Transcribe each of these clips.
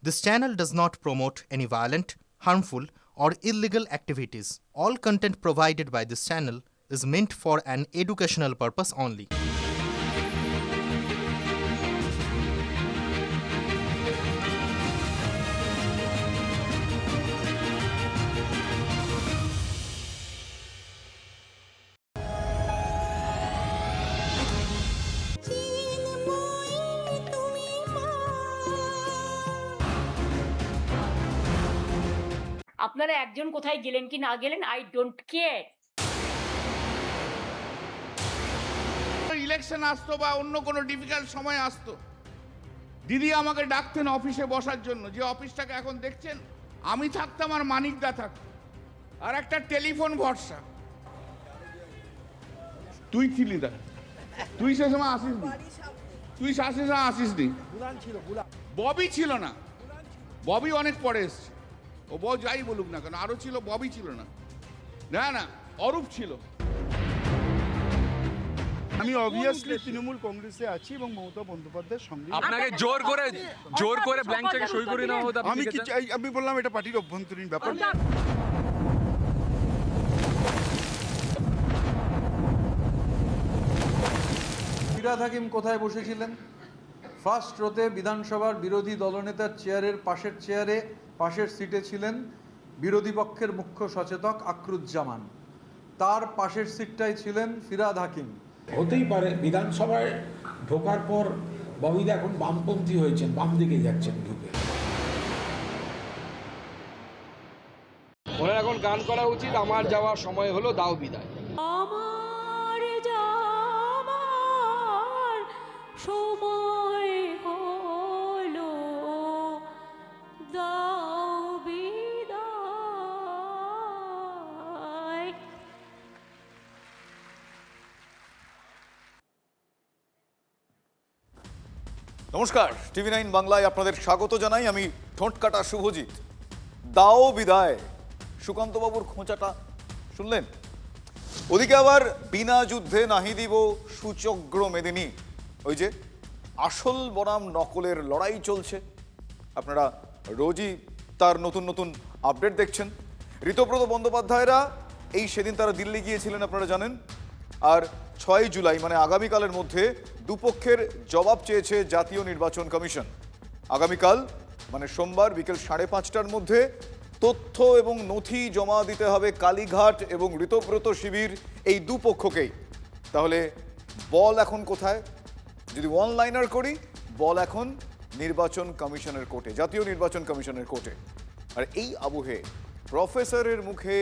This channel does not promote any violent, harmful, or illegal activities. All content provided by this channel is meant for an educational purpose only. আপনারা একজন কোথায় গেলেন কি না গেলেন, I don't care. Election আসতো বা অন্য কোনো ডিফিকাল্ট সময় আসতো, দিদি আমাকে ডাকতেন অফিসে বসার জন্য। যে অফিসটাকে এখন দেখছেন, আমি থাকতাম আর মানিকদা থাকতো, আর একটা টেলিফোন ভরসা। তুই ছিলি দা, তুই সে সময় আসিস নি, তুই সে সময় আসিস নি। ববি ছিল না, ববি অনেক পরে এসছে। ও বউ যাই বলুক না কেন, আরো ছিল, ববি ছিল না, না না অরূপ ছিল। আমি অবভিয়াসলি তৃণমূল কংগ্রেসে আছি এবং মমতা বন্দ্যোপাধ্যায়ের সঙ্গে। আপনাকে জোর করে ব্ল্যাঙ্ক চেকে সই করে নেওয়া হতো। আমি বললাম এটা পার্টির অভ্যন্তরীণ ব্যাপার। ফিরহাদ হাকিম কোথায় বসেছিলেন? ফার্স্ট রোতে বিধানসভার বিরোধী দলনেতার চেয়ারের পাশের সিটে ছিলেন বিরোধী পক্ষের মুখ্য সচেতক আকরুজ্জামান। তার পাশের সিটটাই ছিলেন ফিরহাদ হাকিম। হতেই পারে বিধানসভায় ঢোকার পর ববিদা এখন বামপন্থী হয়েছেন, বাম দিকে যাচ্ছেন ঢুকে। ওনার এখন গান করা উচিত, আমার যাওয়ার সময় হলো, দাও বিদায়। আমার যাবার সময় হলো, দাও বিদায়। নমস্কার, TV9 বাংলায় আপনাদের স্বাগত জানাই। আমি ঠোঁটকাটা শুভজিৎ। দাও বিদায়, সুকান্তবাবুর খোঁচাটা শুনলেন? ওদিকে আবার বিনা যুদ্ধে নাহি দিব সুচগ্র মেদিনী, ওই যে আসল বনাম নকলের লড়াই চলছে। আপনারা রোজই তার নতুন নতুন আপডেট দেখছেন। ঋতব্রত বন্দ্যোপাধ্যায়রা সেদিন তারা দিল্লি গিয়েছিলেন, আপনারা জানেন। আর 6 জুলাই মানে আগামীকালের মধ্যে দুপক্ষের জবাব চেয়েছে জাতীয় নির্বাচন কমিশন। আগামীকাল মানে সোমবার বিকেল 5:30টার মধ্যে তথ্য এবং নথি জমা দিতে হবে কালীঘাট এবং ঋতব্রত শিবির এই দুপক্ষকেই। তাহলে বল এখন কোথায়? যদি অনলাইনার করি, বল এখন নির্বাচন কমিশনের কোর্টে, জাতীয় নির্বাচন কমিশনের কোর্টে। আর এই আবহে প্রফেসরের মুখে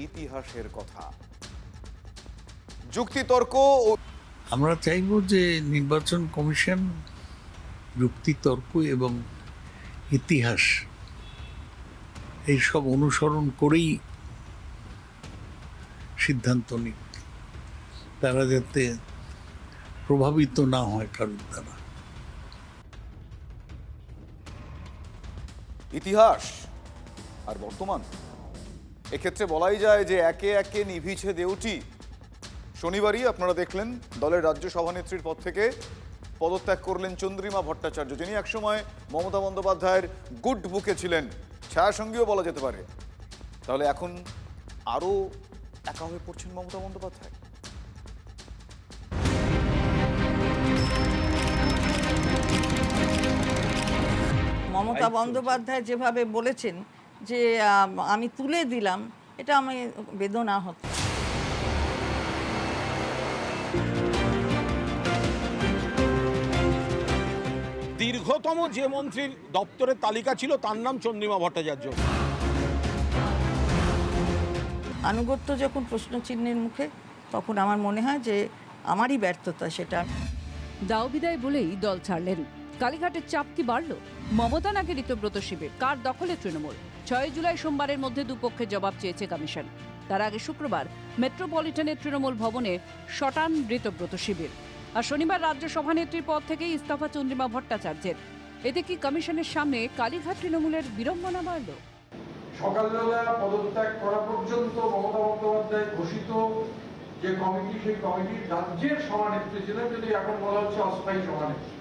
ইতিহাসের কথা, যুক্তিতর্ক ও আমরা চাইব যে নির্বাচন কমিশন যুক্তিতর্ক এবং ইতিহাস এইসব অনুসরণ করেই সিদ্ধান্ত নিক, তারা যাতে প্রভাবিত না হয় কারোর দ্বারা। ইতিহাস আর বর্তমান, এক্ষেত্রে বলাই যায় যে একে একে নিভিছে দেউটি। শনিবারই আপনারা দেখলেন দলের রাজ্য সভানেত্রীর পদ থেকে পদত্যাগ করলেন চন্দ্রিমা ভট্টাচার্য, যিনি একসময় মমতা বন্দ্যোপাধ্যায়ের গুড বুকে ছিলেন, ছায়াসঙ্গীও বলা যেতে পারে। তাহলে এখন আরও একা হয়ে পড়ছেন মমতা বন্দ্যোপাধ্যায়। মমতা বন্দ্যোপাধ্যায় যেভাবে বলেছেন যে আমি তুলে দিলাম, এটা আমি বেদনা হতো। দীর্ঘতম যে মন্ত্রীর দপ্তরের তালিকা ছিল তার নাম চন্দ্রিমা ভট্টাচার্য। আনুগত্য যখন প্রশ্নচিহ্নের মুখে, তখন আমার মনে হয় যে আমারই ব্যর্থতা সেটা। দাও বিদায় বলেই দল ছাড়লেন। কালীঘাটের চাপ কি বাড়ল? মমতা নাকি ঋতব্রত শিবির? কার দখলে তৃণমূল? 6 জুলাই সোমবারের মধ্যে দুপক্ষের জবাব চেয়েছে কমিশন। তার আগে শুক্রবার মেট্রোপলিটনের তৃণমূল ভবনে শটান ঋতব্রত শিবির। আর শনিবার রাজ্য সভানেত্রীর পদ থেকে ইস্তফা চন্দ্রিমা ভট্টাচার্যের। এতে কি কমিশনের সামনে কালীঘাট তৃণমূলের বিড়ম্বনা বাড়ল? সকালবেলা পদত্যাগ করা পর্যন্ত মমতা বন্দ্যোপাধ্যায় ঘোষিত যে কমিটি, সেই কমিটির রাজ্যের সভানেত্রী ছিলেন, যদি এখন বলা হচ্ছে অস্থায়ী সভানেত্রী।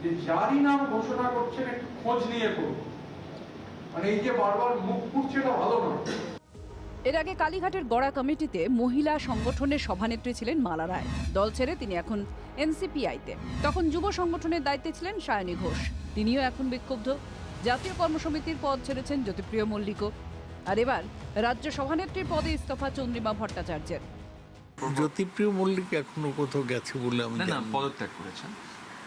যে যারই নাম ঘোষণা করছেন একটু খোঁজ নিয়ে করুন, মানে এই যে বারবার মুখ পুড়ছে এটা ভালো নয়। এর আগে কালীঘাটের গড়া কমিটিতে মহিলা সংগঠনের সভানেত্রী ছিলেন মালা রায়। দল ছেড়ে তিনি এখন এনসিপিআইতে। তখন যুব সংগঠনের দায়িত্বে ছিলেন সায়নী ঘোষ, তিনিও এখন বিক্ষুব্ধ। জাতীয় কর্মসমিতির পদ ছেড়েছেন জ্যোতিপ্রিয় মল্লিকও। আর এবার রাজ্য সভানেত্রীর পদে ইস্তফা চন্দ্রিমা ভট্টাচার্যের। জ্যোতিপ্রিয় মল্লিক এখনো কোথাও গেছে বলে আমি না জানি না। পদত্যাগ করেছেন।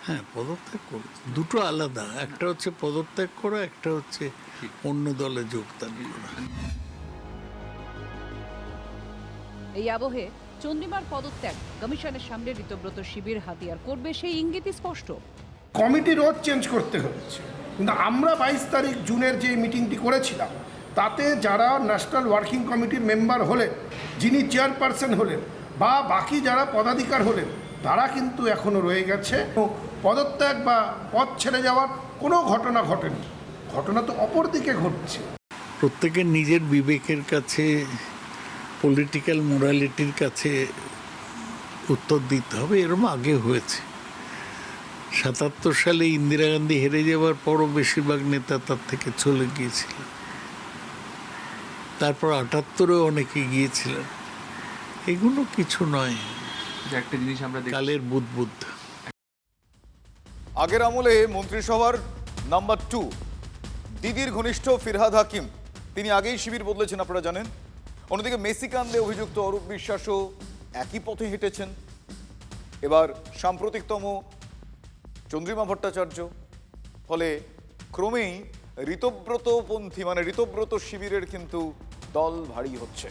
হ্যাঁ, পদত্যাগ করেছে। দুটো আলাদা, একটা হচ্ছে পদত্যাগ করা, একটা হচ্ছে অন্য দলে যোগদান করা। এই আবহে চন্দ্রিমার পদত্যাগ কমিশনের সামনে ঋতব্রত শিবির হাতিয়ার করবে সেই ইঙ্গিতই স্পষ্ট। কমিটি রোজ চেঞ্জ করতে হচ্ছে, কিন্তু আমরা 22 তারিখ জুনের যে মিটিংটি করেছিলাম তাতে যারা ন্যাশনাল ওয়ার্কিং কমিটির মেম্বার হলেন, যিনি চেয়ারপারসন হলেন বা বাকি যারা পদাধিকার হলেন, তারা কিন্তু এখনও রয়ে গেছে। পদত্যাগ বা পদ ছেড়ে যাওয়ার কোনো ঘটনা ঘটেনি, ঘটনা তো অপর দিকে ঘটছে। প্রত্যেকের নিজের বিবেকের কাছে, পলিটিক্যাল মোরালিটির কাছে উত্তর দিতে হবে। এরকম আগে হয়েছে। 77 সালে ইন্দিরা গান্ধী হেরে যাওয়ার পরও বেশিরভাগ নেতা তার থেকে চলে গিয়েছিলেন। তারপর 78-এও অনেকে গিয়েছিলেন। এগুলো কিছু নয়, যে একটা জিনিস আমরা কালের বুদ্বুদ্ধ। আগের আমলে মন্ত্রিসভার নাম্বার 2 দিদির ঘনিষ্ঠ ফিরহাদ হাকিম, তিনি আগেই শিবির বদলেছেন আপনারা জানেন। অন্যদিকে মেসি কান্দে অভিযুক্ত অরূপ বিশ্বাসও একই পথে হেঁটেছেন। এবার সাম্প্রতিকতম চন্দ্রিমা ভট্টাচার্য। ফলে ক্রমেই ঋতব্রতপন্থী মানে ঋতব্রত শিবিরের কিন্তু দল ভারী হচ্ছে।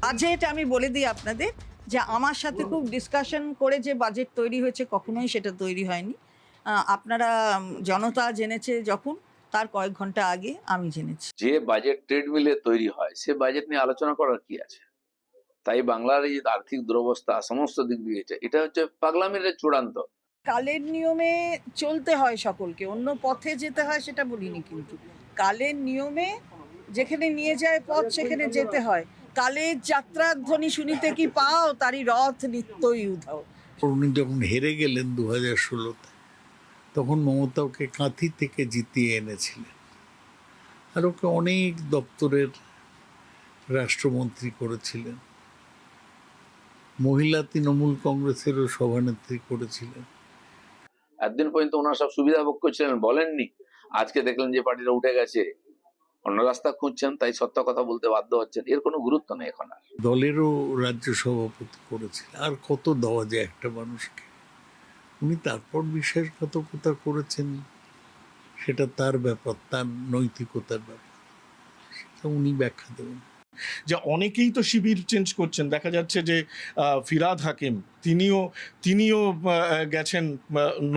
বাজেট আমি বলে দিই আপনাদের যে আমার সাথে খুব ডিসকাশন করে যে বাজেট তৈরি হয়েছে, কখনোই সেটা তৈরি হয়নি। আপনারা জনতা জেনেছে যখন, তার কয়েক ঘন্টা আগে আমি জেনেছি। যে বাজেট ট্রেডমিলে তৈরি হয় সে বাজেট নিয়ে আলোচনা করার কি আছে? তাই বাংলার এই আর্থিক দুরবস্থা সমস্ত দিক দিয়ে এটা হচ্ছে পাগলামির চূড়ান্ত। কালের নিয়মে চলতে হয় সকলকে, অন্য পথে যেতে হয় সেটা বলিনি, কিন্তু কালের নিয়মে যেখানে নিয়ে যায় পথ সেখানে যেতে হয়। কালের যাত্রার ধ্বনি শুনিতে কি পাও, তারই রথ নিত্যই উধাও। উনি যখন হেরে গেলেন 2016-তে, তখন মমতা ওকে কাঁথি থেকে জিতিয়ে এনেছিলেন, আর ওকে অনেক দপ্তরের রাষ্ট্রমন্ত্রী করেছিলেন। মহিলা তৃণমূল কংগ্রেসেরও সভানেত্রী করেছিলেন। একদিন পর্যন্ত ওনার সব সুবিধা ভোগ করছিলেন, বলেননি। আজকে দেখলেন যে পার্টিটা উঠে গেছে, অন্য রাস্তা খুঁজছেন, তাই সত্য কথা বলতে বাধ্য হচ্ছেন। এর কোনো গুরুত্ব নেই এখন আর। দলেরও রাজ্য সভাপতি করেছিলেন। আর কত দেওয়া যায় একটা মানুষকে? উনি তারপর বিশ্বাসঘাতকতা করেছেন, সেটা তার ব্যাপার, তার নৈতিকতার ব্যাপার, সেটা উনি ব্যাখ্যা দেবেন। যে অনেকেই তো শিবির চেঞ্জ করছেন, দেখা যাচ্ছে যে ফিরহাদ হাকিম তিনিও গেছেন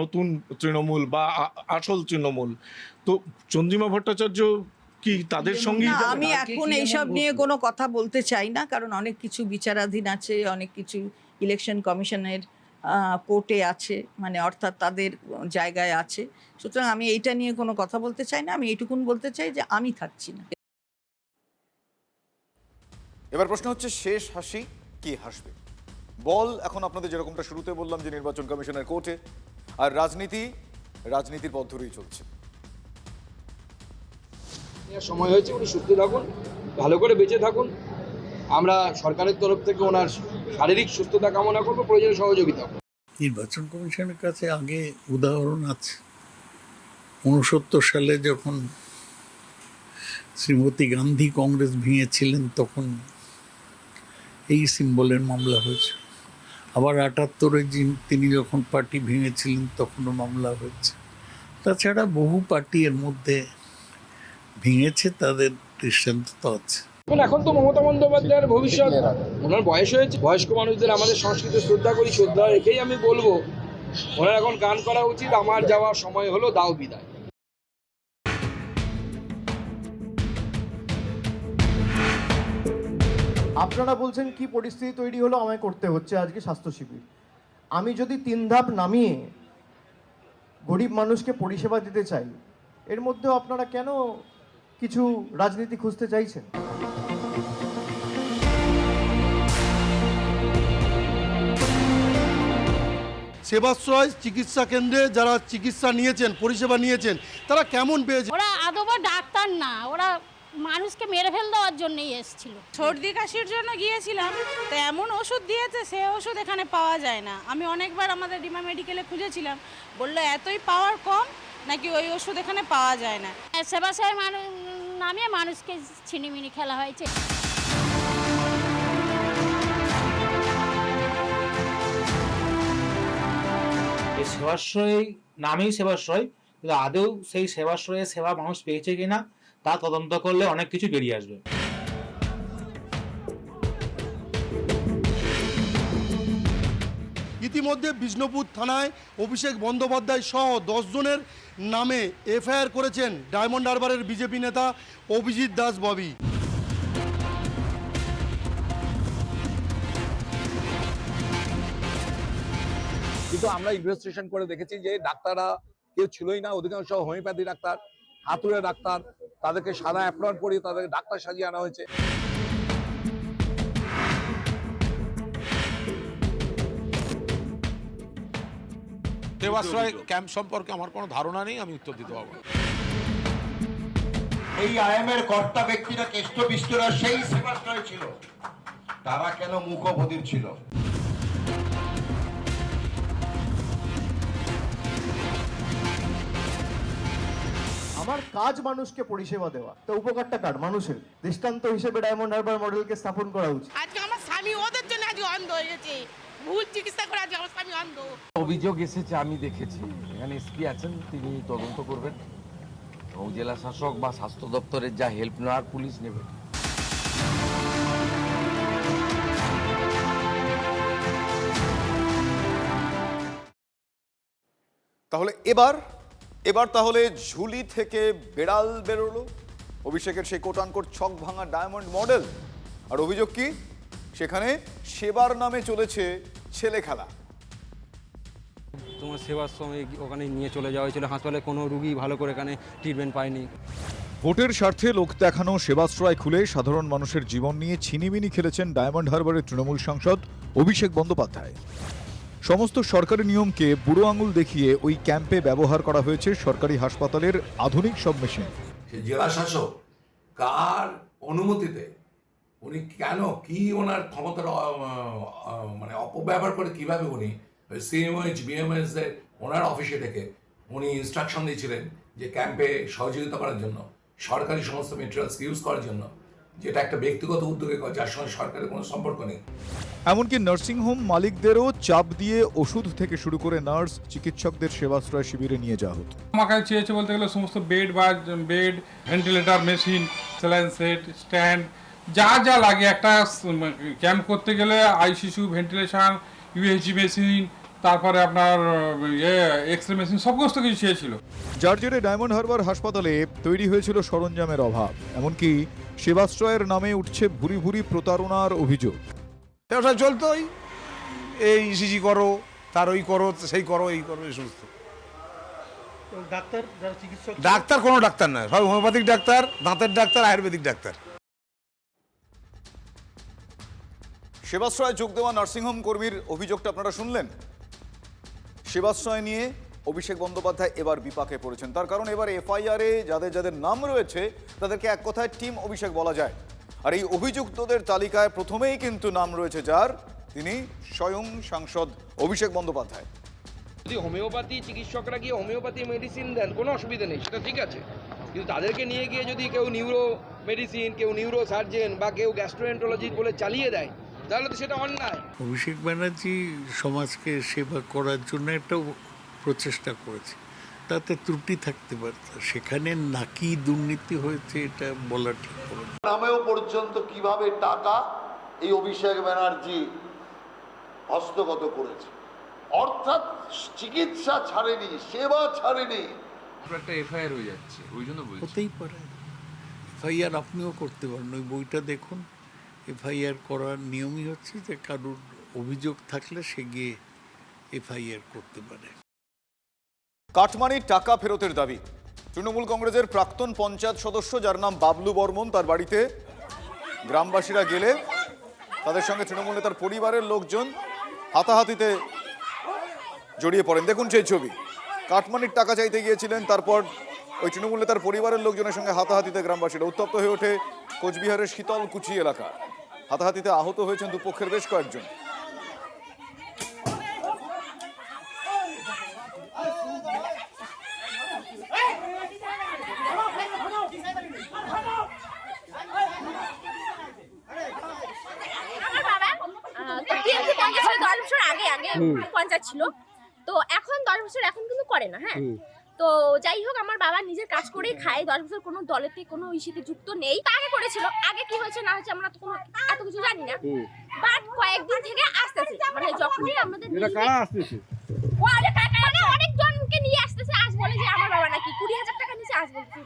নতুন তৃণমূল বা আসল তৃণমূল। তো চন্দ্রিমা ভট্টাচার্য কি তাদের সঙ্গে? আমি এখন এইসব নিয়ে কোনো কথা বলতে চাই না, কারণ অনেক কিছু বিচারাধীন আছে, অনেক কিছু ইলেকশন কমিশনের কোর্টে আছে, মানে অর্থাৎ তাদের জায়গায় আছে। সুতরাং আমি এইটা নিয়ে কোনো কথা বলতে চাই না। আমি এইটুকুন বলতে চাই যে আমি থাকছি না। এবার প্রশ্ন হচ্ছে, শেষ হাসি কি হাসবে? বল এখন আপনাদের যেরকমটা শুরুতে বললাম যে নির্বাচন কমিশনের কোর্টে, আর রাজনীতির পথ ধরেই চলছে। সময় হয়েছে, উনি সুস্থ থাকুন, ভালো করে বেঁচে থাকুন। আমরা সরকারের তরফ থেকে ওনার শারীরিক সুস্থতা কামনা করবো, প্রয়োজনীয় সহযোগিতা। নির্বাচন কমিশনের কাছে আগে উদাহরণ আছে। 69 সালে যখন শ্রীমতী গান্ধী কংগ্রেস ভেঙেছিলেন, তখন এই সিম্বলের মামলা হয়েছে। আবার 78-এ তিনি যখন পার্টি ভেঙেছিলেন, তখনও মামলা হয়েছে। তাছাড়া বহু পার্টি এর মধ্যে ভেঙেছে, তাদের দৃষ্টান্ত তো আছে। এখন তো মমতা বন্দ্যোপাধ্যায়ের ভবিষ্যৎ, ওনার বয়স হয়েছে। বয়স্ক মানুষদের আমাদের সংস্কৃতি শ্রদ্ধা করি, শ্রদ্ধা রেখেই আমি বলবো ওনার এখন গান করা উচিত। আমার যাওয়ার সময় হলো, দাও বিদায়। আপনারা বলছেন কি পরিস্থিতি তৈরি হলো আমায় করতে হচ্ছে আজকে স্বাস্থ্য শিবির। আমি যদি 3 ধাপ নামিয়ে গরিব মানুষকে পরিষেবা দিতে চাই, এর মধ্যেও আপনারা কেন কিছু রাজনীতি খুঁজতে চাইছেন? সেবাশ্রয় চিকিৎসা কেন্দ্রে যারা চিকিৎসা নিয়েছেন, পরিষেবা নিয়েছেন, তারা কেমন পেয়েছে? ওরা আদৌ ডাক্তার না, ওরা মানুষকে মেরে ফেল দেওয়ার জন্যই এসেছিল। সর্দি কাশির জন্য গিয়েছিলাম, তো এমন ওষুধ দিয়েছে, সে ওষুধ এখানে পাওয়া যায় না। আমি অনেকবার আমাদের ডিমা মেডিকেলে খুঁজেছিলাম, বললো এতই পাওয়ার কম নাকি ওই ওষুধ এখানে পাওয়া যায় না। সেবাশ্রয় নামে মানুষকে ছিনিমিনি খেলা হয়েছে। এই সেবাশ্রয় নামেই সেবাশ্রয়, কিন্তু আদৌ সেই সেবাশ্রয়ে সেবা মানুষ পেয়েছে কিনা তা তদন্ত করলে অনেক কিছু বেরিয়ে আসবে। ইতিমধ্যে বিষ্ণুপুর থানায় অভিষেক বন্দ্যোপাধ্যায় সহ 10 জনের নামে এফআইআর করেছেন ডায়মন্ড হারবারের বিজেপি নেতা অভিজিৎ দাস ববি। কিন্তু আমরা ইনভেস্টিগেশন করে দেখেছি যে ডাক্তাররা কেউ ছিলই না, অধিকাংশ হোমিওপ্যাথি ডাক্তার, হাতুড়ে ডাক্তার, তাদেরকে সাদা অ্যাপ্রন পরিয়ে তাদেরকে ডাক্তার সাজিয়ে আনা হয়েছে। সেবাশ্রয় ক্যাম্প সম্পর্কে আমার কোনো ধারণা নেই, আমি উত্তর দিতে পারবো না। এই আইএমের কর্তা ব্যক্তিরা কেষ্ট বিষ্টরা সেই সেবাশ্রয় ছিল, তারা কেন মুখবধির ছিল? আমার কাজ মানুষকে পরিষেবা দেওয়া, তো উপকারটা কার? মানুষের। দৃষ্টান্ত হিসেবে ডায়মন্ড হারবার মডেলকে স্থাপন করা উচিত। আজকে আমার স্বামী ওদের জন্য আজকে অন্ধ হয়ে গেছে, ভুল চিকিৎসা করে আজকে আমার স্বামী অন্ধ। অভিযোগ এসেছে, আমি দেখেছি, এখানে এসপি আছেন, তিনি তদন্ত করবেন এবং জেলা শাসক বা স্বাস্থ্য দপ্তরের যা হেল্প নেওয়ার পুলিশ নেবে। তাহলে এবার তাহলে ঝুলি থেকে বেড়াল বেরোলো। অভিষেকের সেই কোটানকোট ছক ভাঙা ডায়মন্ড মডেল, আর অভিযোগ কি? সেখানে সেবার নামে চলেছে ছেলে খেলা। তোমার সেবার সময় ওখানে নিয়ে চলে যাওয়া হয়েছিল হাসপাতালে, কোনো রুগী ভালো করে এখানে ট্রিটমেন্ট পায়নি। ভোটের স্বার্থে লোক দেখানো সেবাশ্রয় খুলে সাধারণ মানুষের জীবন নিয়ে ছিনিমিনি খেলেছেন ডায়মন্ড হারবারের তৃণমূল সাংসদ অভিষেক বন্দ্যোপাধ্যায়। সমস্ত সরকারি নিয়মকে বুড়ো আঙুল দেখিয়ে ওই ক্যাম্পে ব্যবহার করা হয়েছে সরকারি হাসপাতালের আধুনিক সব মেশিন। জেলা শাসক কার অনুমতিতে উনি কেন, কি ওনার ক্ষমতার মানে অপব্যবহার করে কিভাবে উনি সিএমএইচ বিএমএস ওনার অফিসে ডেকে উনি ইনস্ট্রাকশন দিয়েছিলেন যে ক্যাম্পে সহযোগিতা করার জন্য, সরকারি সমস্ত মেটেরিয়ালস ইউজ করার জন্য, যেটা একটা ব্যক্তিগত উদ্যোগে যার সঙ্গে সরকারের কোনো সম্পর্ক নেই। এমনকি নার্সিংহোম মালিকদেরও চাপ দিয়ে ওষুধ থেকে শুরু করে নার্স চিকিৎসকদের সেবাশ্রয় শিবিরে নিয়ে যাওয়া হতো। আমার কাছে চেয়েছে বলতে গেলে সমস্ত bed, ventilator machine, saline set, stand, যা যা লাগে একটা ক্যাম্প করতে গেলে, আইসিইউ, ভেন্টিলেশন, ইউএসজি মেশিন, তারপরে আপনার এক্সরে মেশিন, সমস্ত কিছু চেয়েছিল। যার জেরে ডায়মন্ড হারবার হাসপাতালে তৈরি হয়েছিল সরঞ্জামের অভাব। এমনকি সেবাশ্রয়ের নামে উঠছে ভুরি ভুরি প্রতারণার অভিযোগ। ব্যবসা চলতোই, এই ইসিজি করো, তার ওই করো, সেই করো, এই করো, এই সমস্ত। ডাক্তার যারা চিকিৎসক, ডাক্তার কোনো ডাক্তার নয়, সব হোমিওপ্যাথিক ডাক্তার, দাঁতের ডাক্তার, আয়ুর্বেদিক ডাক্তার। সেবাশ্রয়ে যোগ দেওয়া নার্সিংহোম কর্মীর অভিযোগটা আপনারা শুনলেন। সেবাশ্রয় নিয়ে অভিষেক বন্দ্যোপাধ্যায় এবার বিপাকে পড়েছেন। তার কারণ এবার এফআইআরে যাদের যাদের নাম রয়েছে তাদেরকে এক কথায় টিম অভিষেক বলা যায়। আর এই অভিযুক্তদের তালিকায় প্রথমেই কিন্তু নাম রয়েছে যার, তিনি স্বয়ং সাংসদ অভিষেক বন্দ্যোপাধ্যায়। যদি হোমিওপ্যাথি চিকিৎসকরা গিয়ে হোমিওপ্যাথি মেডিসিন দেন, কোনো অসুবিধা নেই, সেটা ঠিক আছে, কিন্তু তাদেরকে নিয়ে গিয়ে যদি কেউ নিউরো মেডিসিন, কেউ নিউরো সার্জেন বা কেউ গ্যাস্ট্রোএন্টারোলজিস্ট বলে চালিয়ে দেয়, তাহলে তো সেটা অন্যায়। অভিষেক ব্যানার্জি সমাজকে সেবা করার জন্য একটা প্রচেষ্টা করেছে, তাতে ত্রুটি থাকতে পারত, সেখানে নাকি দুর্নীতি হয়েছে এটা বলা ঠিক হবে না। নামেও পর্যন্ত কিভাবে টাকা এই অভিষেক ব্যানার্জি হস্তগত করেছে, অর্থাৎ চিকিৎসা ছাড়েনি, সেবা ছাড়েনি। একটা এফআইআর হয়ে যাচ্ছে, ওই জন্য বলছি। হতেই পারে, এফআইআর আপনিও করতে পারেন, ওই বইটা দেখুন। এফআইআর করার নিয়মই হচ্ছে যে কারোর অভিযোগ থাকলে সে গিয়ে এফআইআর করতে পারে। কাটমানির টাকা ফেরতের দাবি। তৃণমূল কংগ্রেসের প্রাক্তন পঞ্চায়েত সদস্য যার নাম বাবলু বর্মন, তার বাড়িতে গ্রামবাসীরা গেলে তাদের সঙ্গে তৃণমূল নেতার পরিবারের লোকজন হাতাহাতিতে জড়িয়ে পড়েন। দেখুন সেই ছবি, কাটমানির টাকা চাইতে গিয়েছিলেন, তারপর ওই তৃণমূল তার পরিবারের লোকজনের সঙ্গে হাতাহাতিতে গ্রামবাসীরা উত্তপ্ত হয়ে ওঠে কোচবিহারের শীতলকুচি এলাকা। হাতাহাতিতে আহত হয়েছেন দুপক্ষের বেশ কয়েকজন। পঞ্চায়েত ছিল, তো এখন 10 বছর এখন কিন্তু করে না। হ্যাঁ, তো যাই হোক, আমার বাবা নিজের কাজ করেই খায়, 10 বছর কোনো দলেতে কোনো ইস্যুতে যুক্ত নেই। তা আগে করেছিল, আগে কি হয়েছে না হয়েছে আমরা তো কোনো এত কিছু জানি না, বাট কয়েকদিন থেকে আসতেছে, মানে যখনই আমাদের অনেকজনকে নিয়ে আসতেছে, আজ বলে যে আমার বাবা নাকি 20,000 টাকা নিয়েছে, আজ বলছে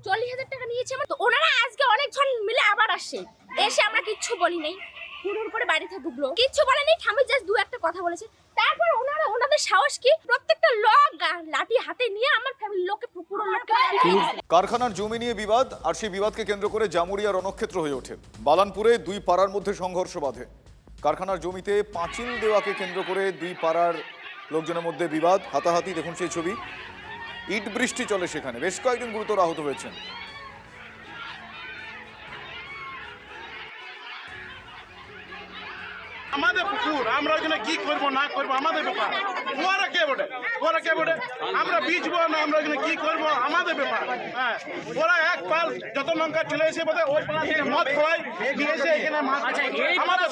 40,000 টাকা নিয়েছে। তো ওনারা আজকে অনেকজন মিলে আবার আসছে, এসে আমরা কিচ্ছু বলি নাই, হুড় করে বাড়িতে ঢুকলো, কিচ্ছু বলে নেই, ঠামি জাস্ট 2-1 কথা বলেছে। তারপর ওনাদের সাহস কি, প্রত্যেকটা লোক লাঠি হাতে নিয়ে আমার ফ্যামিলির লোককে পুরো লোককে। কারখানার জমি নিয়ে বিবাদ, আর সেই বিবাদকে কেন্দ্র করে জামুরিয়া রণক্ষেত্র হয়ে ওঠে। বালানপুরে দুই পাড়ার মধ্যে সংঘর্ষ বাধে। কারখানার জমিতে পাঁচিল দেওয়াকে কেন্দ্র করে দুই পাড়ার লোকজনের মধ্যে বিবাদ, হাতাহাতি। দেখুন সেই ছবি, ইট বৃষ্টি চলে সেখানে, বেশ কয়েকজন গুরুতর আহত হয়েছেন। আমাদের পুকুর, আমরা ওখানে কি করবো না করবো আমাদের ব্যাপার, ওরা কে বটে, ওরা কে বটে, আমরা বিচবো না, আমরা ওখানে কি করবো আমাদের ব্যাপার। হ্যাঁ, ওরা এক পাল যত লঙ্কা চলে এসে বোধ ওই পাল থেকে মদ খাওয়াই নিয়ে এসে এখানে আমাদের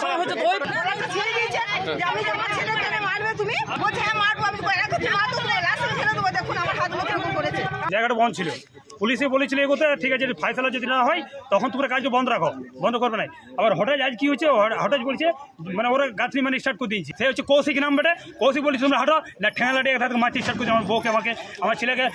জায়গাটা বন্ধ ছিল, পুলিশে বলেছিল এগোতে, ঠিক আছে ফাইসলা যদি না হয় তখন তোমরা কাজ বন্ধ রাখো, বন্ধ করবে না। আবার হঠাৎ আজ কি হচ্ছে, হঠাৎ বলছে মানে ওরা গাছরি মানে স্টার্ট করে দিয়েছে, সে হচ্ছে কৌশিক নাম বেটে, কৌশিক বলছে তোমরা হাঁটো না, ঠেঙা লাটে মারতে স্টার্ট করছে আমার বউকে, আমাকে, আমার ছেলেকে।